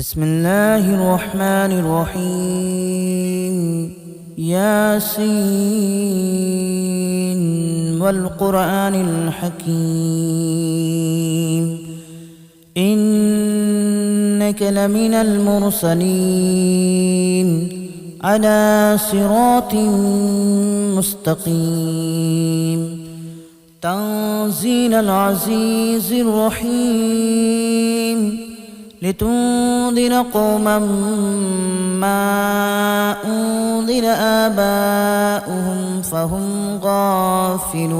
بسم الله الرحمن الرحيم. ياسين والقرآن الحكيم إنك لمن المرسلين على صراط مستقيم تنزيل العزيز الرحيم لتنذر قوما ما أنذر آباؤهم فهم غافلون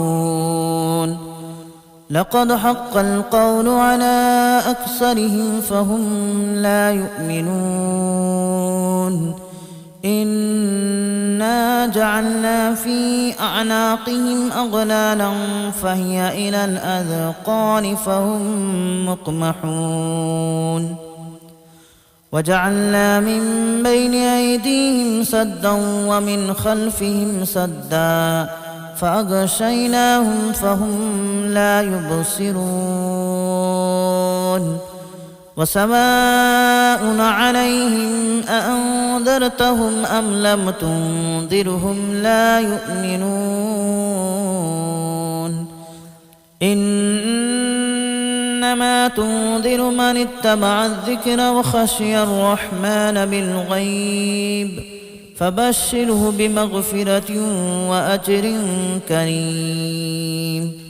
لقد حق القول على أكثرهم فهم لا يؤمنون إنا جعلنا في أعناقهم أغلالا فهي إلى الأذقان فهم مقمحون وجعلنا من بين أيديهم سدا ومن خلفهم سدا فأغشيناهم فهم لا يبصرون وسواء عليهم أأنذرتهم أم لم تنذرهم لا يؤمنون إنما تنذر من اتبع الذكر وخشي الرحمن بالغيب فبشره بمغفرة وأجر كريم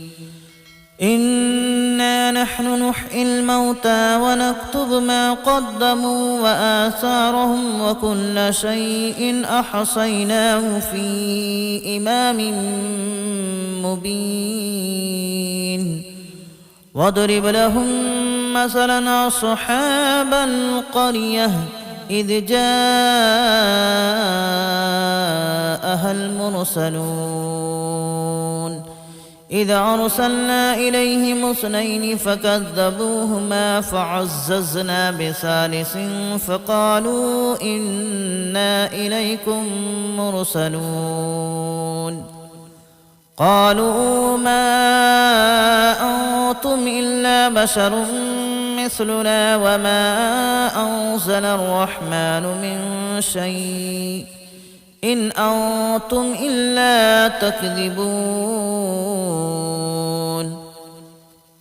إنا نحن نحيي الموتى ونكتب ما قدموا وآثارهم وكل شيء أحصيناه في إمام مبين واضرب لهم مثلا أصحاب القرية إذ جاءها المرسلون إذ أرسلنا إليهم اثنين فكذبوهما فعززنا بثالث فقالوا إنا إليكم مرسلون قالوا ما أنتم إلا بشر مثلنا وما أنزل الرحمن من شيء إن أنتم إلا تكذبون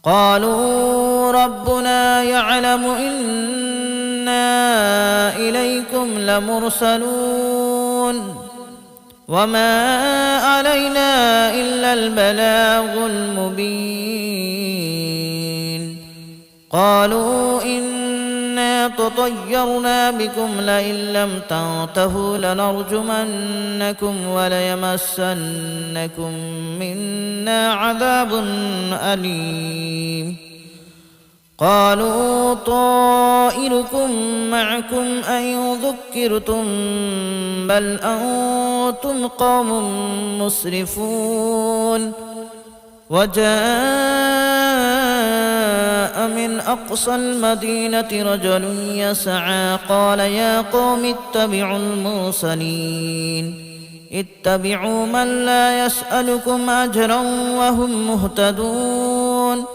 قالوا ربنا يعلم إنا إليكم لمرسلون وما علينا إلا البلاغ المبين قالوا إنا تطيرنا بكم لئن لم تنتهوا لنرجمنكم وليمسنكم منا عذاب أليم قالوا طائركم معكم أئن ذكرتم بل أنتم قوم مسرفون وجاء من أقصى المدينة رجل يسعى قال يا قوم اتبعوا المرسلين اتبعوا من لا يسألكم أجرا وهم مهتدون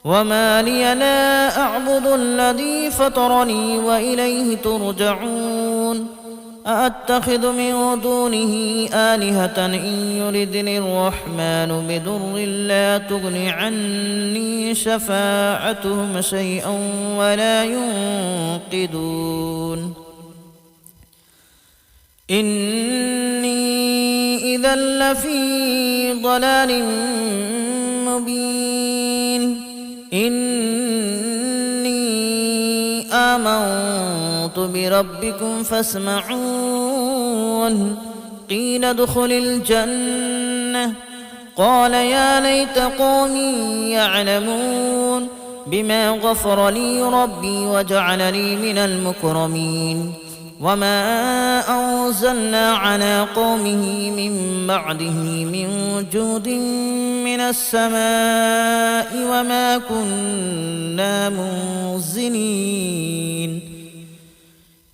وما لي لا أعبد الذي فطرني وإليه ترجعون أأتخذ من دونه آلهة إن يردني الرحمن بضر لا تغن عني شفاعتهم شيئا ولا ينقذون إني إذا لفي ضلال مبين إني آمنت بربكم فاسمعون قيل ادخل الجنة قال يا ليت قومي يعلمون بما غفر لي ربي وجعلني من المكرمين وما أنزلنا على قومه من بعده من جود من السماء وما كنا منزلين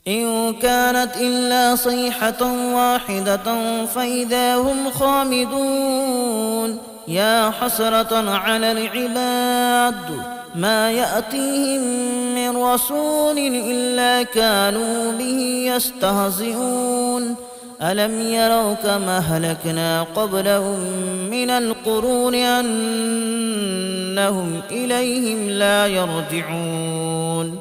إن كانت إلا صيحة واحدة فإذا هم خامدون يا حسرة على العباد ما يأتيهم من من رسول إلا كانوا به يستهزئون ألم يروا كما أهلكنا قبلهم من القرون أنهم إليهم لا يرجعون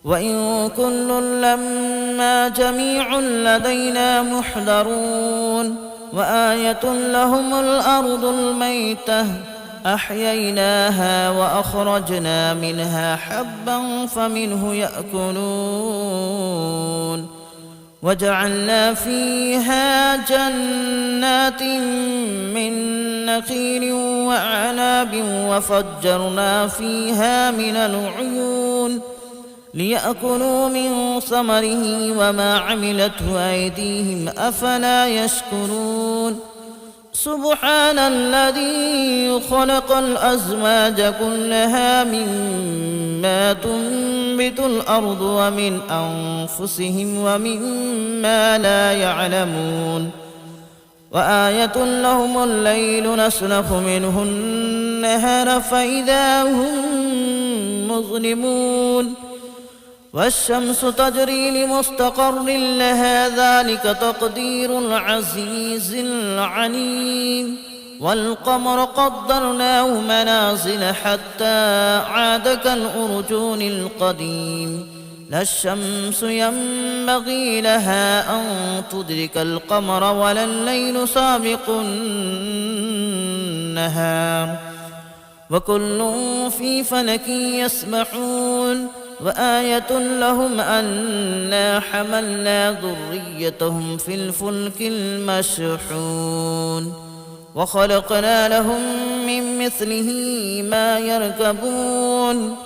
وإن كل لما جميع لدينا محضرون وآية لهم الأرض الميتة أحييناها وأخرجنا منها حبا فمنه يأكلون وجعلنا فيها جنات من نخيل وأعناب وفجرنا فيها من العيون ليأكلوا من ثمره وما عملته أيديهم أفلا يشكرون سبحان الذي خلق الأزواج كلها مما تنبت الأرض ومن أنفسهم ومما لا يعلمون وآية لهم الليل نسلخ منه النهار فإذا هم مظلمون والشمس تجري لمستقر لها ذلك تقدير العزيز العليم والقمر قدرناه منازل حتى عاد كالأرجون القديم لا الشمس ينبغي لها أن تدرك القمر ولا الليل سابق النهار وكل في فلك يسبحون وآية لهم أنا حملنا ذريتهم في الفلك المشحون وخلقنا لهم من مثله ما يركبون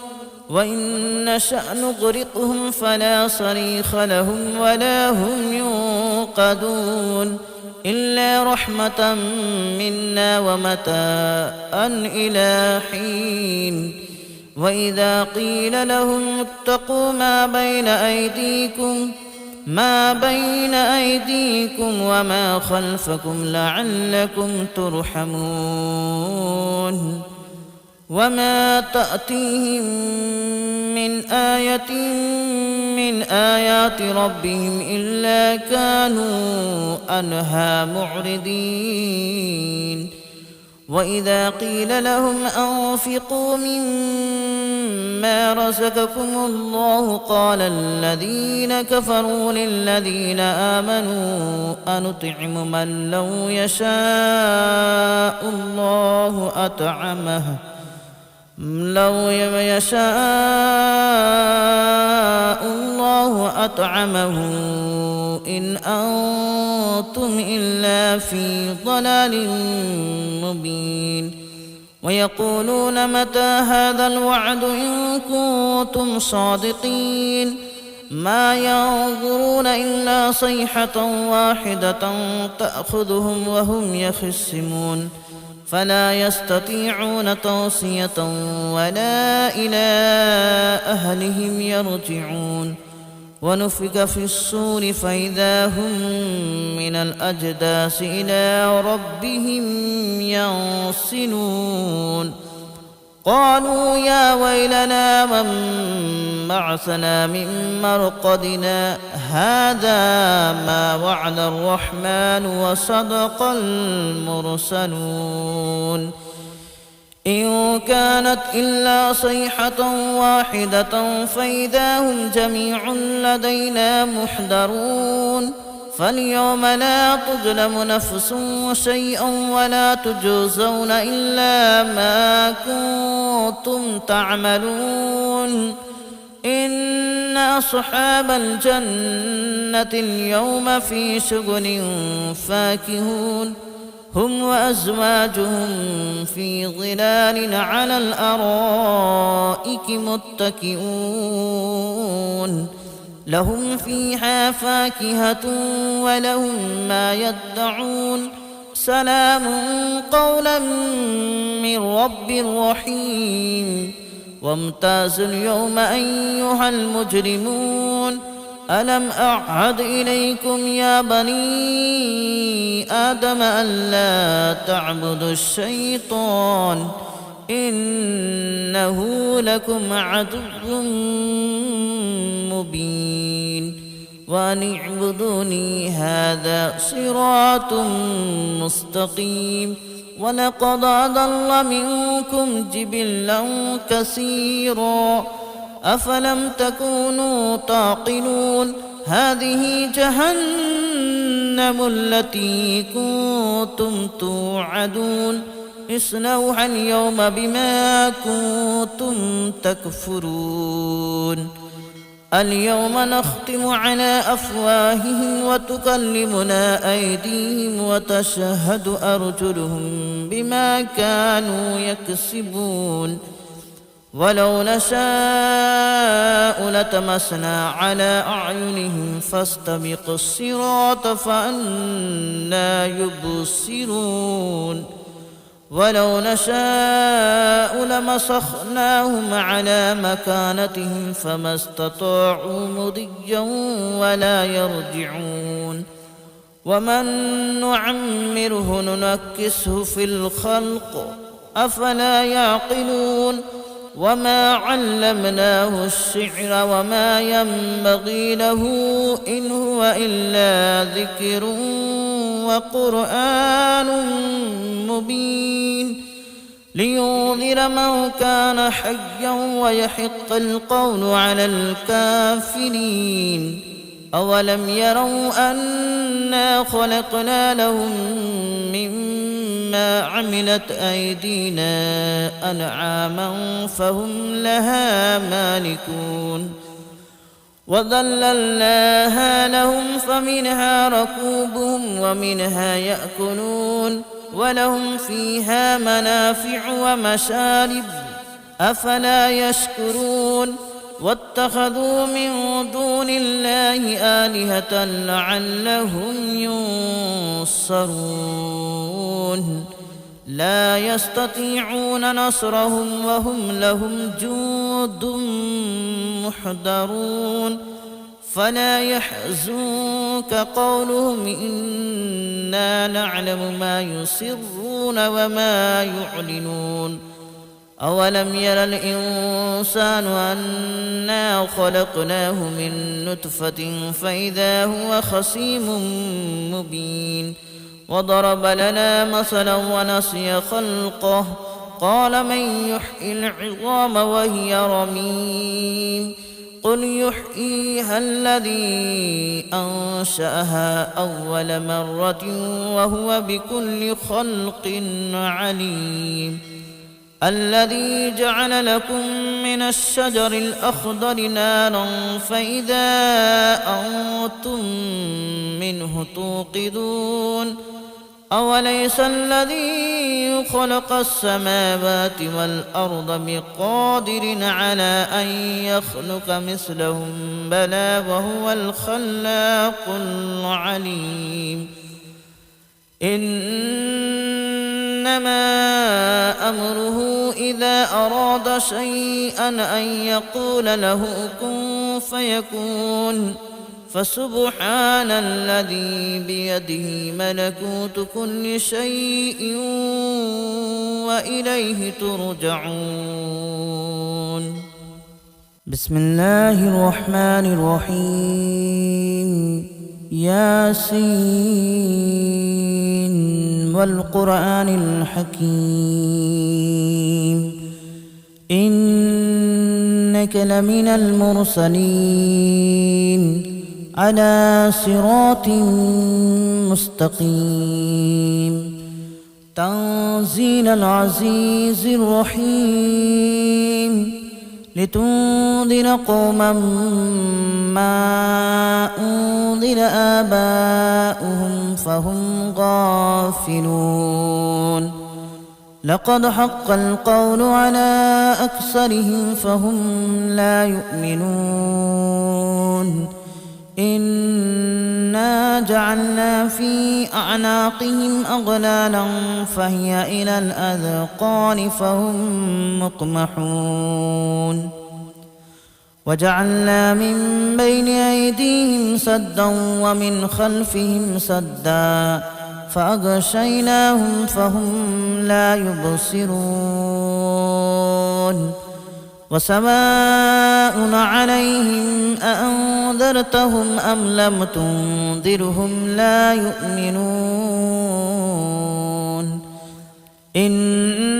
وإن نشأ نغرقهم فلا صريخ لهم ولا هم ينقذون إلا رحمة منا ومتاعا إلى حين وإذا قيل لهم اتقوا ما بين أيديكم وما خلفكم لعلكم ترحمون وما تأتيهم من آية من آيات ربهم إلا كانوا عنها معرضين وإذا قيل لهم أنفقوا مما رزقكم الله قال الذين كفروا للذين آمنوا أنطعم من لو يشاء الله أطعمه إن أنتم إلا في ضلال مبين ويقولون متى هذا الوعد إن كنتم صادقين ما ينظرون إلا صيحة واحدة تأخذهم وهم يخصمون فلا يستطيعون توصية ولا إلى أهلهم يرجعون ونفخ في الصور فإذا هم من الأجداث إلى ربهم ينسلون قالوا يا ويلنا من بعثنا من مرقدنا هذا ما وعد الرحمن وصدق المرسلون إن كانت إلا صيحة واحدة فإذا هم جميع لدينا محضرون فاليوم لا تظلم نفس شيئا ولا تجزون إلا ما كنتم تعملون إن أصحاب الجنة اليوم في شغل فاكهون هم وأزواجهم في ظلال على الأرائك متكئون لهم فيها فاكهة ولهم ما يدعون سلام قولا من رب رحيم وامتازوا اليوم أيها المجرمون ألم أعهد إليكم يا بني آدم ألا تعبدوا الشيطان إنه لكم عدو مبين وأن اعبدوني هذا صراط مستقيم ولقد أضل منكم جبلا كثيرا أفلم تكونوا تعقلون هذه جهنم التي كنتم توعدون اصلوها اليوم بما كنتم تكفرون اليوم نختم على أفواههم وتكلمنا أيديهم وتشهد أرجلهم بما كانوا يكسبون ولو نشاء لتمسنا على أعينهم فاستبق الصراط فأنى يبصرون ولو نشاء لمسخناهم على مكانتهم فما استطاعوا مضيا ولا يرجعون ومن نعمره ننكسه في الخلق أفلا يعقلون وما علمناه الشعر وما ينبغي له إن هو إلا ذكر وقرآن مبين لينذر من كان حيا ويحق القول على الكافرين أولم يروا أنا خلقنا لهم مما عملت أيدينا أنعاما فهم لها مالكون وذللناها لهم فمنها ركوبهم ومنها يأكلون ولهم فيها منافع ومشارب أفلا يشكرون واتخذوا من دون الله آلهة لعلهم ينصرون لا يستطيعون نصرهم وهم لهم جند محضرون فلا يحزنك قولهم إنا نعلم ما يسرون وما يعلنون أولم ير الإنسان أنا خلقناه من نطفة فإذا هو خصيم مبين وضرب لنا مثلا ونسي خلقه قال من يحيي العظام وهي رميم قل يحييها الذي أنشأها أول مرة وهو بكل خلق عليم الذي جعل لكم من الشجر الأخضر نارا فإذا أنتم منه توقدون أوليس الذي خلق السماوات والأرض بقادر على أن يخلق مثلهم بلى وهو الخلاق العليم إنما أمره إذا أراد شيئا أن يقول له كن فيكون فسبحان الذي بيده ملكوت كل شيء وإليه ترجعون بسم الله الرحمن الرحيم ياسين والقرآن الحكيم إنك لمن المرسلين على صراط مستقيم تنزيل العزيز الرحيم لتنذر قوما ما أنذر آباؤهم فهم غافلون لقد حق القول على أكثرهم فهم لا يؤمنون إنا جعلنا في أعناقهم أغلالا فهي إلى الأذقان فهم مقمحون وجعلنا من بين أيديهم سدا ومن خلفهم سدا فأغشيناهم فهم لا يبصرون وسواء عليهم أأنذرتهم أم لم تنذرهم لا يؤمنون إنما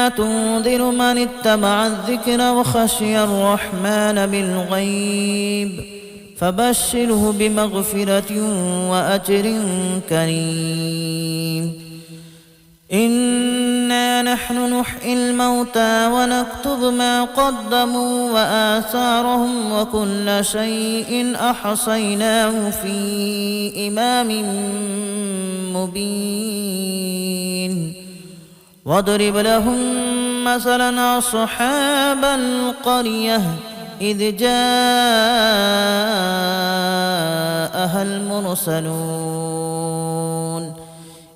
تنذر من اتبع الذكر وخشي الرحمن بالغيب فبشره بمغفرة وأجر كريم إنا نحن نحيي الموتى ونكتب ما قدموا وآثارهم وكل شيء أحصيناه في إمام مبين واضرب لهم مثلا أصحاب القرية إذ جاءها المرسلون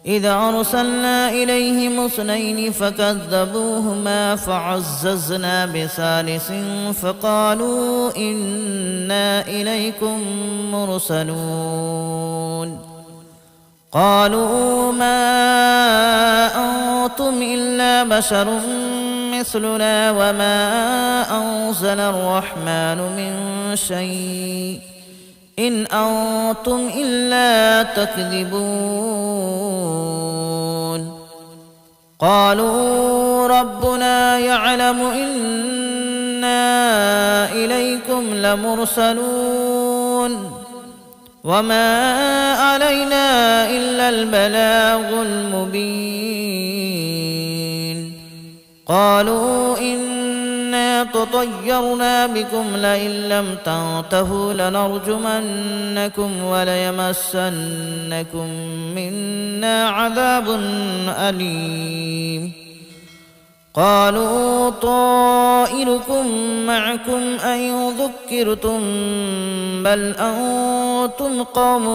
إذ أرسلنا إليهم 2 فكذبوهما فعززنا بثالث فقالوا إنا إليكم مرسلون قالوا ما أنتم إلا بشر مثلنا وما أنزل الرحمن من شيء إن أنتم إلا تكذبون قالوا ربنا يعلم إنا إليكم لمرسلون وما علينا إلا البلاغ المبين قالوا إنا تطيرنا بكم لئن لم تنتهوا لنرجمنكم وليمسنكم منا عذاب أليم قالوا طائركم معكم أئن ذكرتم بل أنتم قوم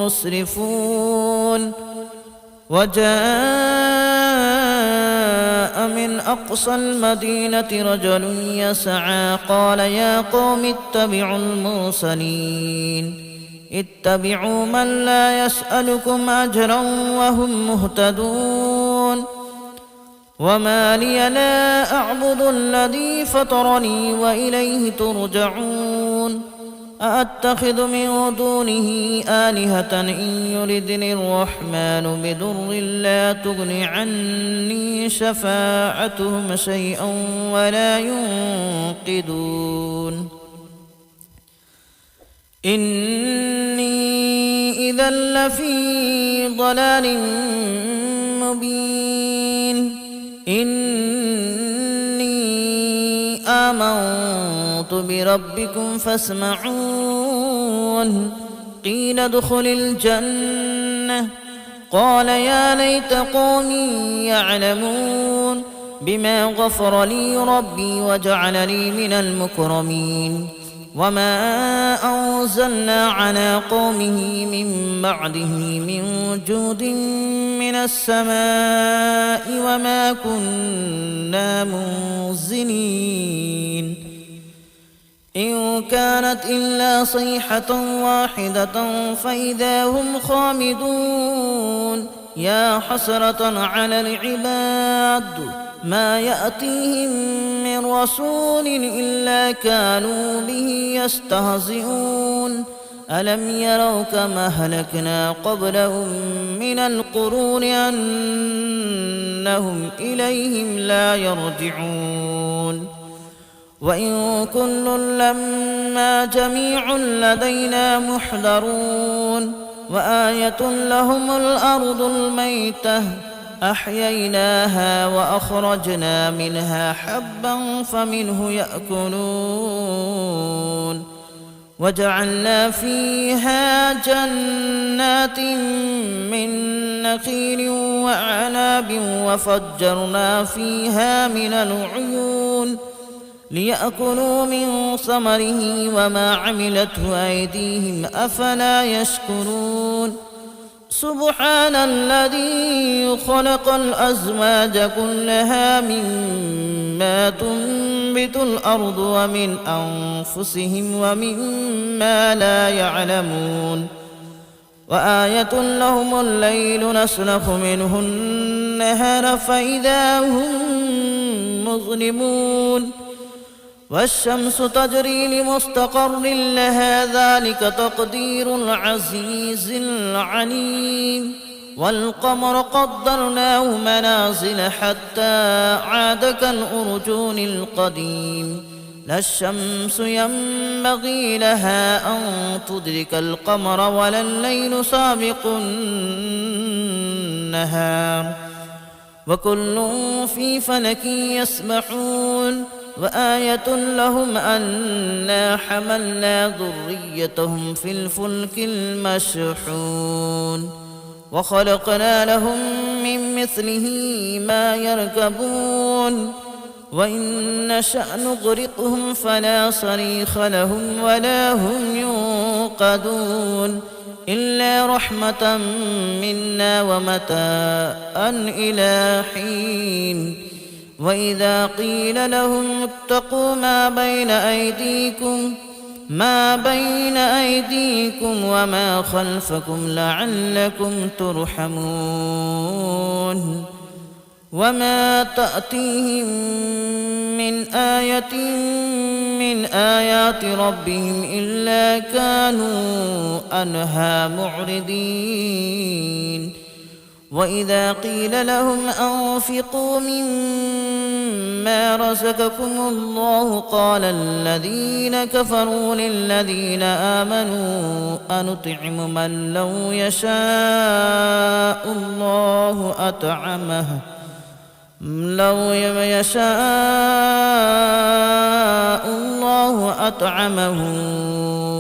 مسرفون وجاء من أقصى المدينة رجل يسعى قال يا قوم اتبعوا المرسلين اتبعوا من لا يسألكم أجرا وهم مهتدون وما لي لا أعبد الذي فطرني وإليه ترجعون أأتخذ من دونه آلهة إن يردني الرحمن بضر لا تغن عني شفاعتهم شيئا ولا ينقذون إني إذا لفي ضلال مبين إني آمنت بربكم فاسمعون قيل ادخل الجنة قال يا ليت قومي يعلمون بما غفر لي ربي وجعلني من المكرمين وما أنزلنا على قومه من بعده من جود من السماء وما كنا منزلين إن كانت إلا صيحة واحدة فإذا هم خامدون يا حسرة على العباد ما يأتيهم من رسول إلا كانوا به يستهزئون ألم يروا كما أهلكنا قبلهم من القرون أنهم إليهم لا يرجعون وإن كل لما جميع لدينا محضرون وآية لهم الأرض الميتة أحييناها وأخرجنا منها حبا فمنه يأكلون وجعلنا فيها جنات من نخيل وأعناب وفجرنا فيها من العيون ليأكلوا من ثمره وما عملته أيديهم أفلا يشكرون سبحان الذي خلق الأزواج كلها مما تنبت الأرض ومن أنفسهم ومما لا يعلمون وآية لهم الليل نسلخ منه النهار فإذا هم مظلمون والشمس تجري لمستقر لها ذلك تقدير العزيز العليم والقمر قدرناه منازل حتى عاد كالأرجون القديم لا الشمس ينبغي لها أن تدرك القمر ولا الليل سابق النهار وكل في فلك يسبحون وآية لهم أنا حملنا ذريتهم في الفلك المشحون وخلقنا لهم من مثله ما يركبون وإن نشأ نغرقهم فلا صريخ لهم ولا هم ينقذون إلا رحمة منا ومتاعا إلى حين وإذا قيل لهم اتقوا ما بين أيديكم وما خلفكم لعلكم ترحمون وما تأتيهم من آية من آيات ربهم إلا كانوا عنها معرضين وإذا قيل لهم أنفقوا مما رزقكم الله قال الذين كفروا للذين آمنوا أنطعم من لو يشاء الله أطعمه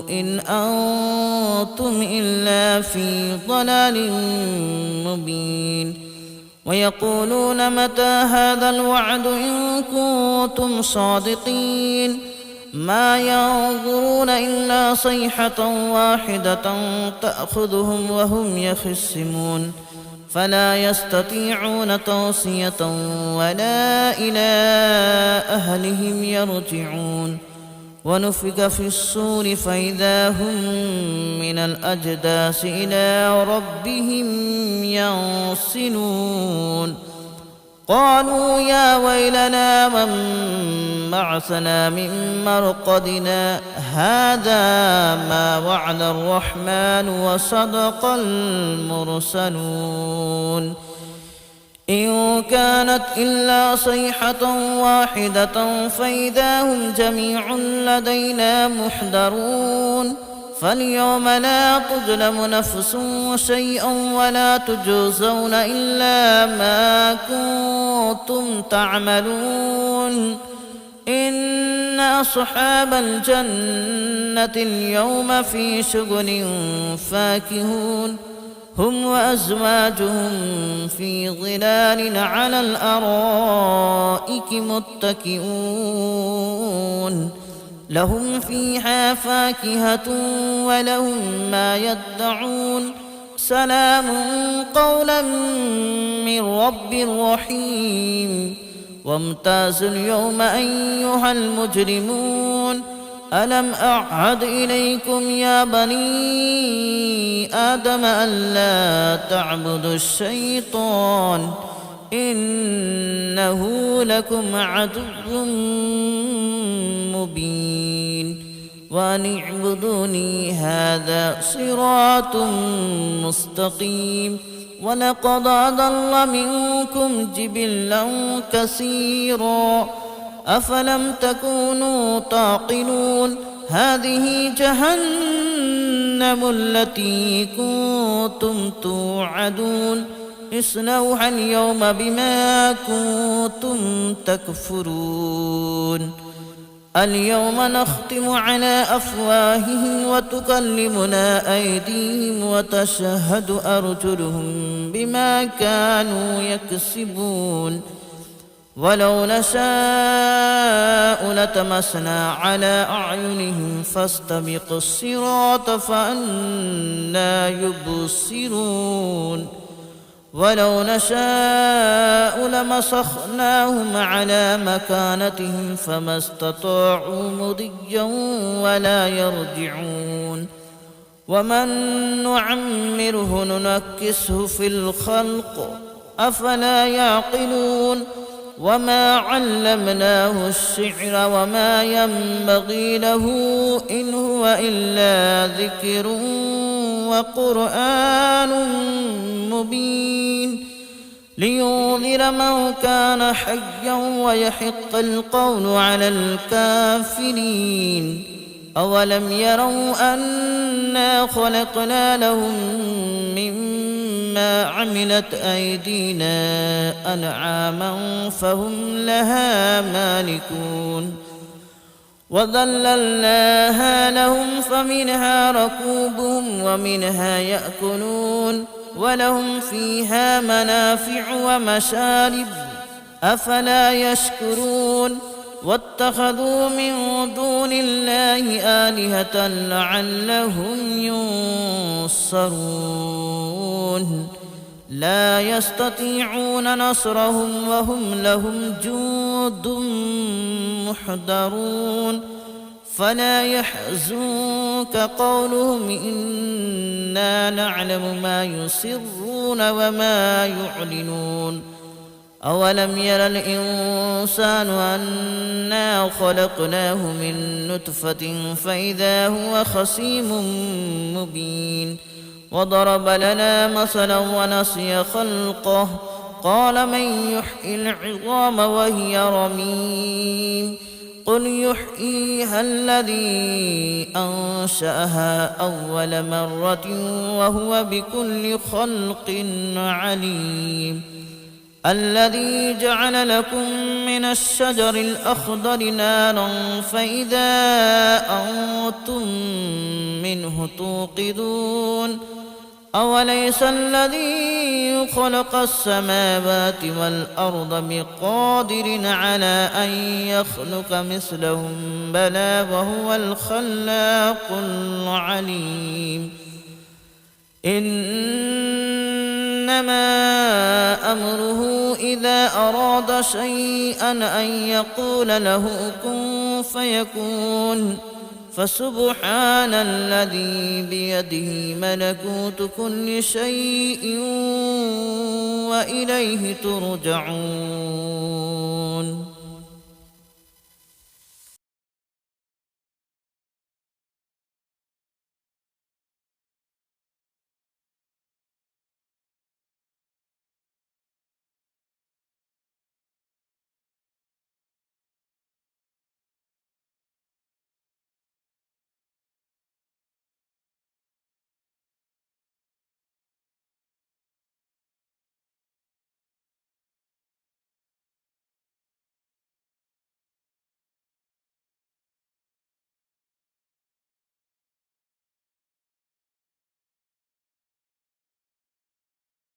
إن أنتم إلا في ضلال مبين ويقولون متى هذا الوعد إن كنتم صادقين ما ينظرون إلا صيحة واحدة تأخذهم وهم يخصمون فلا يستطيعون توصية ولا إلى أهلهم يرجعون ونفخ في الصور فإذا هم من الأجداث إلى ربهم ينسلون قالوا يا ويلنا من بعثنا من مرقدنا هذا ما وعد الرحمن وصدق المرسلون إن كانت إلا صيحة واحدة فإذا هم جميع لدينا محضرون فاليوم لا تظلم نفس شيئا ولا تجزون إلا ما كنتم تعملون إن أصحاب الجنة اليوم في شغل فاكهون هم وأزواجهم في ظلال على الأرائك متكئون لهم فيها فاكهة ولهم ما يدعون سلام قولا من رب رحيم وامتازوا اليوم أيها المجرمون ألم أعهد إليكم يا بني آدم ألا تعبدوا الشيطان إنه لكم عدو مبين وأن اعبدوني هذا صراط مستقيم ولقد أضل منكم جبلا كثيرا أفلم تكونوا تعقلون هذه جهنم التي كنتم توعدون اصلوها اليوم بما كنتم تكفرون اليوم نختم على أفواههم وتكلمنا أيديهم وتشهد أرجلهم بما كانوا يكسبون ولو نشاء لتمسنا على أعينهم فاستبقوا الصراط فأنى يبصرون ولو نشاء لمسخناهم على مكانتهم فما استطاعوا مضيا ولا يرجعون ومن نعمره ننكسه في الخلق أفلا يعقلون وما علمناه الشعر وما ينبغي له إن هو إلا ذكر وقرآن مبين لينذر من كان حيا ويحق القول على الكافرين أولم يروا أنا خلقنا لهم مما عملت أيدينا أنعاما فهم لها مالكون وذللناها لهم فمنها ركوبهم ومنها يأكلون ولهم فيها منافع ومشارب أفلا يشكرون واتخذوا من دون الله آلهة لعلهم ينصرون لا يستطيعون نصرهم وهم لهم جند محضرون فلا يحزنك قولهم إنا نعلم ما يسرون وما يعلنون أولم ير الإنسان أنا خلقناه من نطفة فإذا هو خصيم مبين وضرب لنا مثلا ونسي خلقه قال من يحيي العظام وهي رميم قل يحييها الذي أنشأها أول مرة وهو بكل خلق عليم الذي جعل لكم من الشجر الأخضر نارا فإذا أنتم منه توقدون أوليس الذي خلق السماوات والأرض بقادر على أن يخلق مثلهم بلى وهو الخلاق العليم إنما أمره إذا أراد شيئا أن يقول له كن فيكون فسبحان الذي بيده ملكوت كل شيء وإليه ترجعون